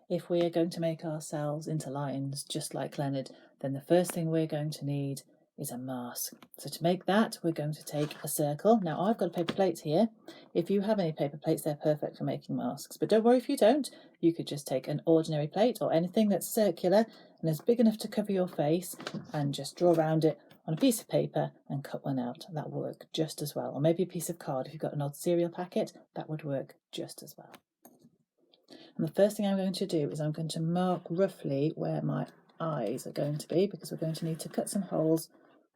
if we are going to make ourselves into lions just like Leonard, then the first thing we're going to need is a mask. So to make that, we're going to take a circle. Now I've got a paper plate here. If you have any paper plates, they're perfect for making masks, but don't worry if you don't. You could just take an ordinary plate or anything that's circular and is big enough to cover your face and just draw around it on a piece of paper and cut one out. That will work just as well. Or maybe a piece of card. If you've got an old cereal packet, that would work just as well. And the first thing I'm going to do is I'm going to mark roughly where my eyes are going to be, because we're going to need to cut some holes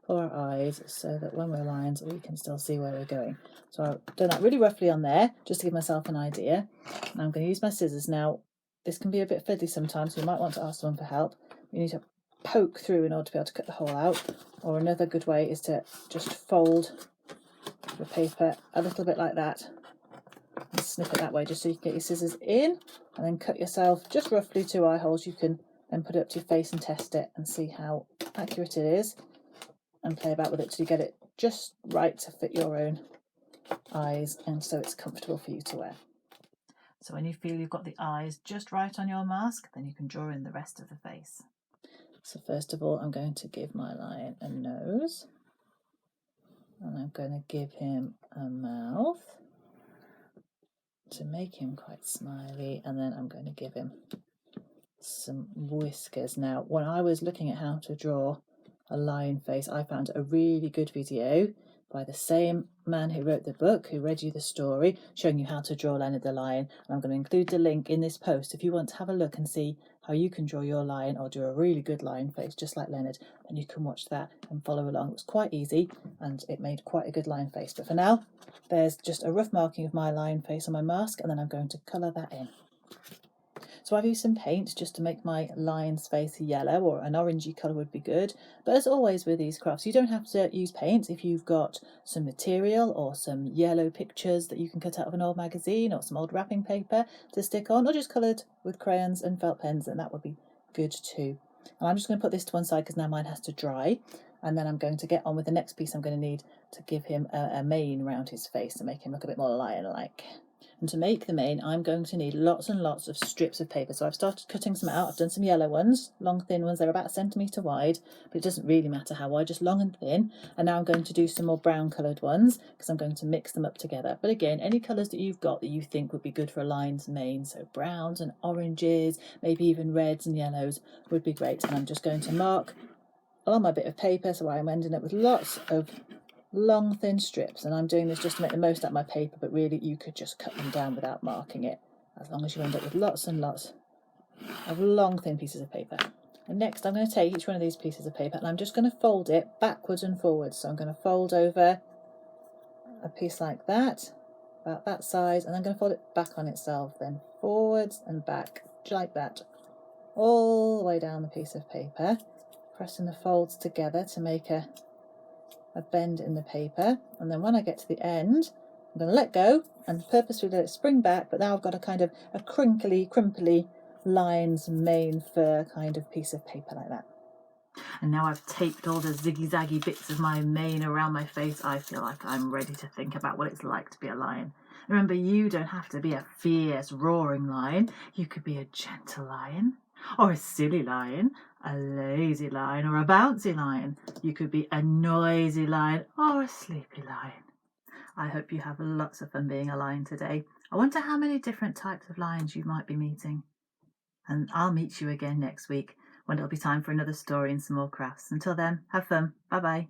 for our eyes so that when we're lions we can still see where we're going. So I've done that really roughly on there just to give myself an idea. And I'm going to use my scissors. Now this can be a bit fiddly sometimes, so you might want to ask someone for help. You need to poke through in order to be able to cut the hole out, or another good way is to just fold the paper a little bit like that and snip it that way, just so you can get your scissors in and then cut yourself just roughly 2 eye holes. You can then put it up to your face and test it and see how accurate it is and play about with it till you get it just right to fit your own eyes and so it's comfortable for you to wear. So when you feel you've got the eyes just right on your mask, then you can draw in the rest of the face. So first of all, I'm going to give my lion a nose, and I'm going to give him a mouth to make him quite smiley, and then I'm going to give him some whiskers. Now, when I was looking at how to draw a lion face, I found a really good video by the same man who wrote the book, who read you the story, showing you how to draw Leonard the lion. And I'm going to include the link in this post if you want to have a look and see how you can draw your lion or do a really good lion face just like Leonard, and you can watch that and follow along. It was quite easy and it made quite a good lion face. But for now, there's just a rough marking of my lion face on my mask, and then I'm going to colour that in. So I've used some paint just to make my lion's face yellow, or an orangey colour would be good. But as always with these crafts, you don't have to use paint. If you've got some material or some yellow pictures that you can cut out of an old magazine or some old wrapping paper to stick on, or just coloured with crayons and felt pens, then that would be good too. And I'm just going to put this to one side because now mine has to dry. And then I'm going to get on with the next piece. I'm going to need to give him a mane around his face to make him look a bit more lion-like. And to make the mane, I'm going to need lots and lots of strips of paper. So I've started cutting some out. I've done some yellow ones, long thin ones. They're about 1 centimetre wide, but it doesn't really matter how wide, just long and thin. And now I'm going to do some more brown coloured ones because I'm going to mix them up together. But again, any colours that you've got that you think would be good for a lion's mane, so browns and oranges, maybe even reds and yellows would be great. And I'm just going to mark along my bit of paper, so I'm ending up with lots of long thin strips, and I'm doing this just to make the most out of my paper, but really you could just cut them down without marking it, as long as you end up with lots and lots of long thin pieces of paper. And next I'm going to take each one of these pieces of paper and I'm just going to fold it backwards and forwards. So I'm going to fold over a piece like that, about that size, and I'm going to fold it back on itself, then forwards and back like that, all the way down the piece of paper, pressing the folds together to make a bend in the paper. And then when I get to the end, I'm going to let go and purposefully let it spring back, but now I've got a kind of a crinkly lion's mane fur kind of piece of paper like that. And now I've taped all the ziggy-zaggy bits of my mane around my face, I feel like I'm ready to think about what it's like to be a lion. Remember, you don't have to be a fierce, roaring lion. You could be a gentle lion, or a silly lion, a lazy lion, or a bouncy lion. You could be a noisy lion or a sleepy lion. I hope you have lots of fun being a lion today. I wonder how many different types of lions you might be meeting. And I'll meet you again next week when it'll be time for another story and some more crafts. Until then, have fun. Bye-bye.